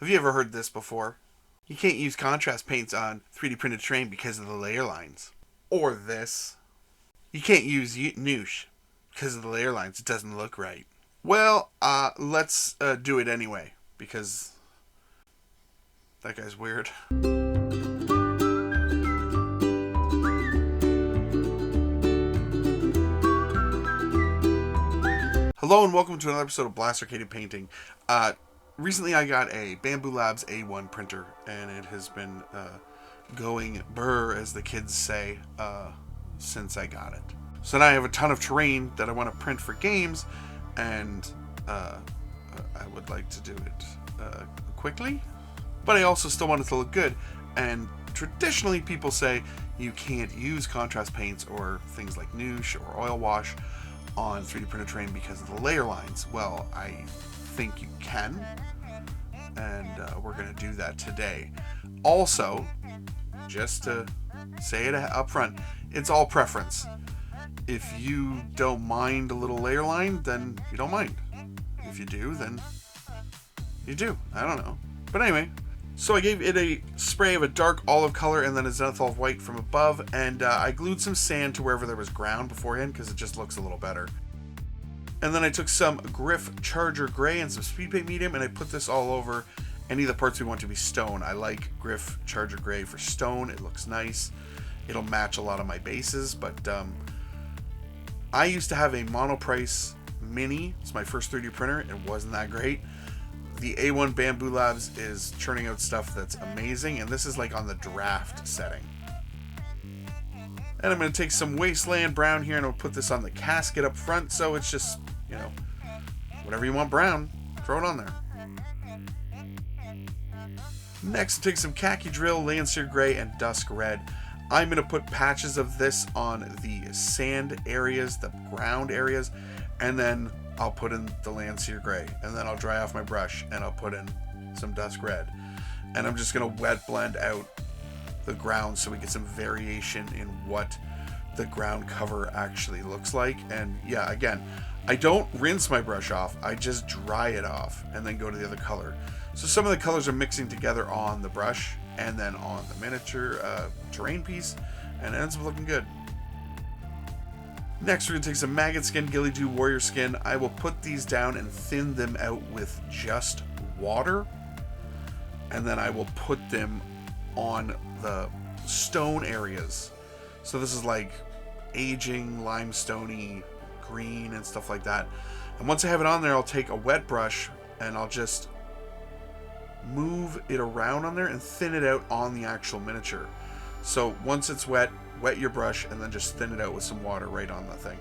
Have you ever heard this before? You can't use contrast paints on 3D printed terrain because of the layer lines. Or this. You can't use Newsh because of the layer lines. It doesn't look right. Well, let's do it anyway because that guy's weird. Hello and welcome to another episode of Blast Arcade Painting. Recently I got a Bambu Labs A1 printer and it has been going burr, as the kids say, since I got it. So now I have a ton of terrain that I want to print for games, and I would like to do it quickly, but I also still want it to look good. And traditionally people say you can't use contrast paints or things like Newsh or oil wash on 3D printed terrain because of the layer lines. Well, I think you can, and we're going to do that today. Also, just to say it up front, it's all preference. If you don't mind a little layer line, then you don't mind. If you do, then you do. I don't know. But anyway, so I gave it a spray of a dark olive color and then a zenithal white from above, and I glued some sand to wherever there was ground beforehand because it just looks a little better. And then I took some Griff Charger Gray and some Speed Paint Medium, and I put this all over any of the parts we want to be stone. I like Griff Charger Gray for stone. It looks nice. It'll match a lot of my bases, but I used to have a Monoprice Mini. It's my first 3D printer. It wasn't that great. The A1 Bambu Labs is churning out stuff that's amazing, and this is like on the draft setting. And I'm going to take some Wasteland Brown here, and I'll put this on the casket up front, so it's just, you know, whatever you want brown, throw it on there. Next, I'll take some Khaki Drill, Lancier Gray, and Dusk Red. I'm going to put patches of this on the sand areas, the ground areas, and then I'll put in the Lancier Gray, and then I'll dry off my brush, and I'll put in some Dusk Red. And I'm just going to wet blend out the ground so we get some variation in what the ground cover actually looks like. And yeah, again, I don't rinse my brush off, I just dry it off and then go to the other color. So some of the colors are mixing together on the brush and then on the miniature terrain piece, and it ends up looking good. Next, we're going to take some Maggot Skin, Ghillie Doo, Warrior Skin. I will put these down and thin them out with just water, and then I will put them on the stone areas. So this is like aging, limestoney, green, and stuff like that. And once I have it on there, I'll take a wet brush and I'll just move it around on there and thin it out on the actual miniature. So once it's wet, wet your brush and then just thin it out with some water right on the thing.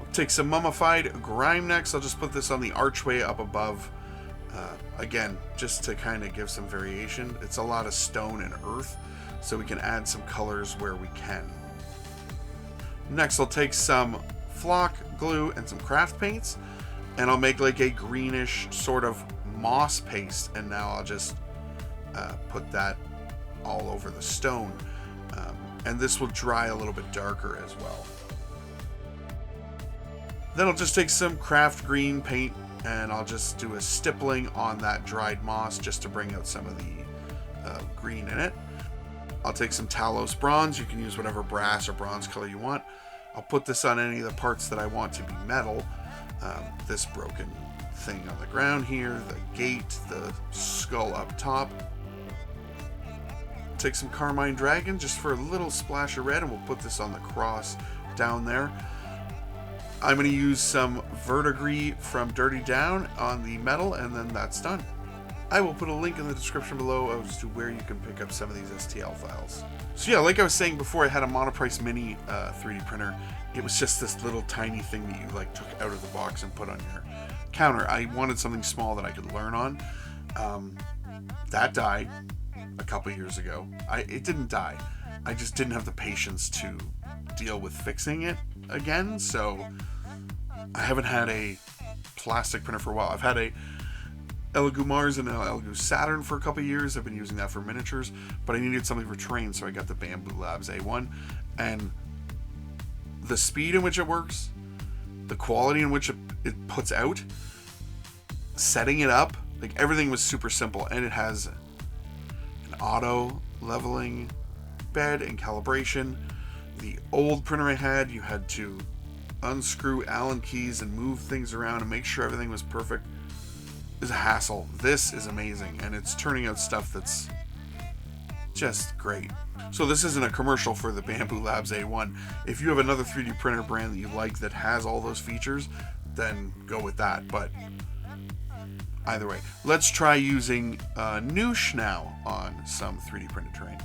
I'll take some Mummified Grime next. I'll just put this on the archway up above. Again, just to kind of give some variation. It's a lot of stone and earth, so we can add some colors where we can. Next, I'll take some flock glue and some craft paints, and I'll make like a greenish sort of moss paste, and now I'll just put that all over the stone. And this will dry a little bit darker as well. Then I'll just take some craft green paint and I'll just do a stippling on that dried moss just to bring out some of the green in it. I'll take some Talos Bronze. You can use whatever brass or bronze color you want. I'll put this on any of the parts that I want to be metal. This broken thing on the ground here, the gate, the skull up top. Take some Carmine Dragon just for a little splash of red, and we'll put this on the cross down there. I'm going to use some Verdigris from Dirty Down on the metal, and then that's done. I will put a link in the description below as to where you can pick up some of these STL files. So yeah, like I was saying before, I had a Monoprice Mini 3D printer. It was just this little tiny thing that you like took out of the box and put on your counter. I wanted something small that I could learn on. That died a couple years ago. It didn't die. I just didn't have the patience to deal with fixing it again, so I haven't had a plastic printer for a while. I've had a Elegoo Mars and Elegoo Saturn for a couple years. I've been using that for miniatures, but I needed something for terrain, so I got the Bambu Labs A1. And the speed in which it works, the quality in which it puts out, setting it up Like, everything was super simple, and it has an auto leveling bed and calibration. The old printer I had, you had to unscrew Allen keys and move things around and make sure everything was perfect. It was a hassle. This is amazing, and it's turning out stuff that's just great. So this isn't a commercial for the Bambu Labs A1. If you have another 3D printer brand that you like that has all those features, then go with that. But either way, let's try using Newsh now on some 3D printed terrain.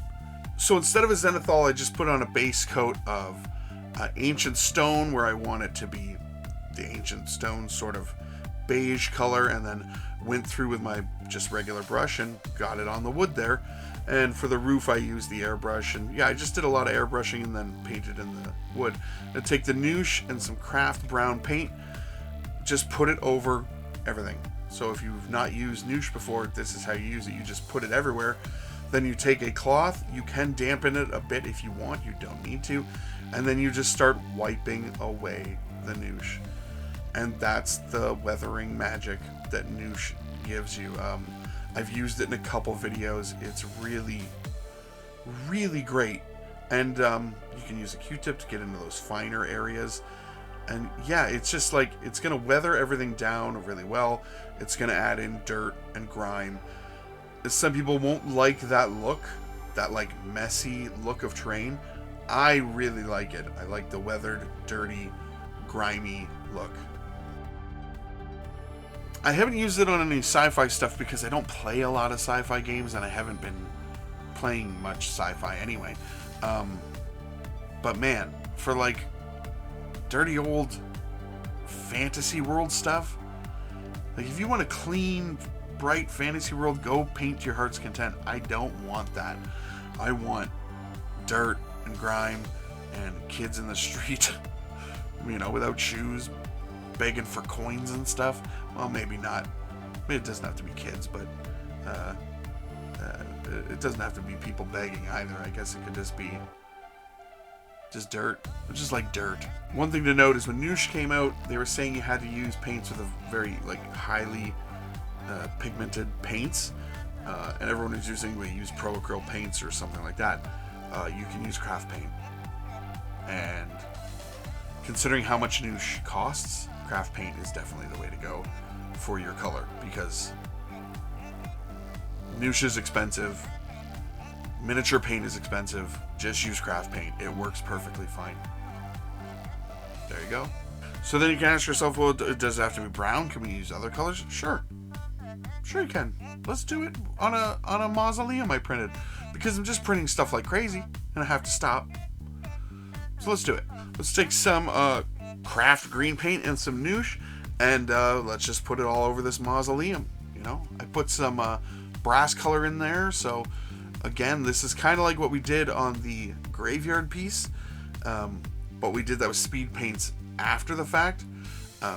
So instead of a zenithal, I just put on a base coat of ancient stone, where I want it to be the ancient stone sort of beige color, and then went through with my just regular brush and got it on the wood there. And for the roof, I used the airbrush, and yeah, I just did a lot of airbrushing and then painted in the wood. I take the Newsh and some craft brown paint, just put it over everything. So if you've not used Newsh before, this is how you use it. You just put it everywhere. Then you take a cloth, you can dampen it a bit if you want, you don't need to, and then you just start wiping away the Newsh. And that's the weathering magic that Newsh gives you. I've used it in a couple videos. It's really, really great. And you can use a Q-tip to get into those finer areas. And yeah, it's just like, it's going to weather everything down really well. It's going to add in dirt and grime. Some people won't like that look, that like messy look of terrain. I really like it. I like the weathered, dirty, grimy look. I haven't used it on any sci-fi stuff because I don't play a lot of sci-fi games, and I haven't been playing much sci-fi anyway. But man, for like dirty old fantasy world stuff, like if you want a clean, bright fantasy world, go paint to your heart's content. I don't want that. I want dirt and grime and kids in the street, you know, without shoes, begging for coins and stuff. Well, maybe not. It doesn't have to be kids, but it doesn't have to be people begging either. I guess it could just be just dirt. Just like dirt. One thing to note is when Newsh came out, they were saying you had to use paints with a very like highly pigmented paints, and everyone who's using, we use Pro Acryl paints or something like that. You can use craft paint, and considering how much Newsh costs, craft paint is definitely the way to go for your color, because Newsh is expensive, miniature paint is expensive. Just use craft paint. It works perfectly fine. There you go. So then you can ask yourself, well, does it have to be brown? Can we use other colors? Sure you can. Let's do it on a mausoleum I printed, because I'm just printing stuff like crazy and I have to stop. So let's do it. Let's take some craft green paint and some Newsh, and let's just put it all over this mausoleum. You know, I put some brass color in there, so again, this is kind of like what we did on the graveyard piece, but we did that with speed paints after the fact.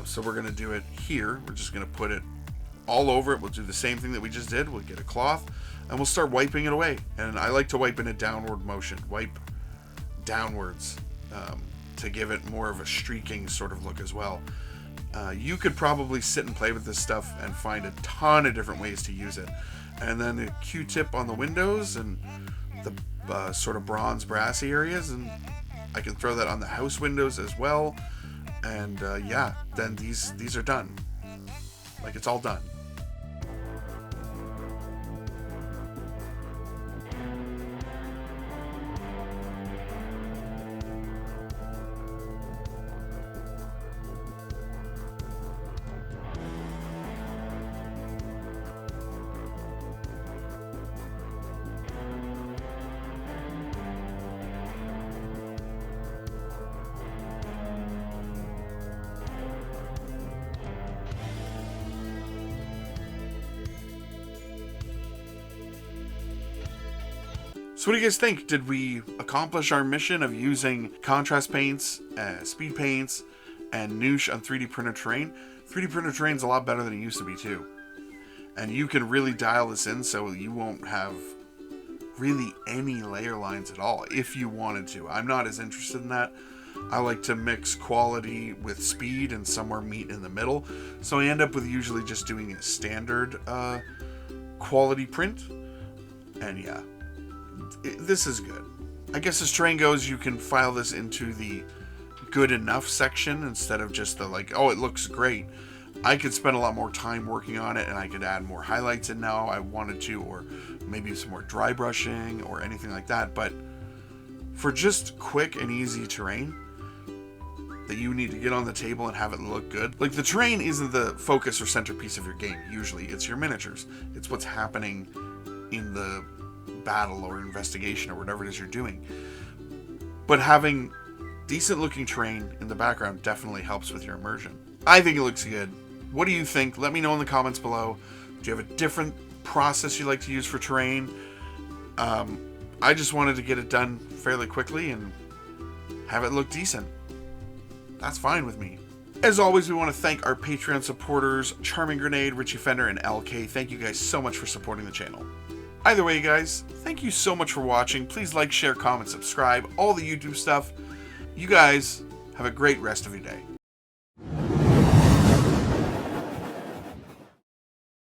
So we're going to do it here. We're just going to put it all over it. We'll do the same thing that we just did. We'll get a cloth and we'll start wiping it away. And I like to wipe in a downward motion. Wipe downwards to give it more of a streaking sort of look as well. You could probably sit and play with this stuff and find a ton of different ways to use it. And then a Q-tip on the windows and the sort of bronze brassy areas, and I can throw that on the house windows as well. And yeah, then these are done. Like, it's all done. So what do you guys think? Did we accomplish our mission of using contrast paints, speed paints, and Newsh on 3D printed terrain? 3D printed terrain is a lot better than it used to be too. And you can really dial this in so you won't have really any layer lines at all if you wanted to. I'm not as interested in that. I like to mix quality with speed and somewhere meet in the middle. So I end up with usually just doing a standard quality print. And yeah, this is good. I guess as terrain goes, you can file this into the good enough section instead of just the like, oh, it looks great. I could spend a lot more time working on it, and I could add more highlights in now I wanted to, or maybe some more dry brushing or anything like that. But for just quick and easy terrain that you need to get on the table and have it look good, like the terrain isn't the focus or centerpiece of your game. Usually it's your miniatures. It's what's happening in the battle or investigation or whatever it is you're doing. But having decent looking terrain in the background definitely helps with your immersion. I think it looks good. What do you think? Let me know in the comments below. Do you have a different process you like to use for terrain? I just wanted to get it done fairly quickly and have it look decent. That's fine with me. As always, we want to thank our Patreon supporters, Charming Grenade, Richie Fender, and LK. Thank you guys so much for supporting the channel. Either way, guys, thank you so much for watching. Please like, share, comment, subscribe, all the YouTube stuff. You guys have a great rest of your day.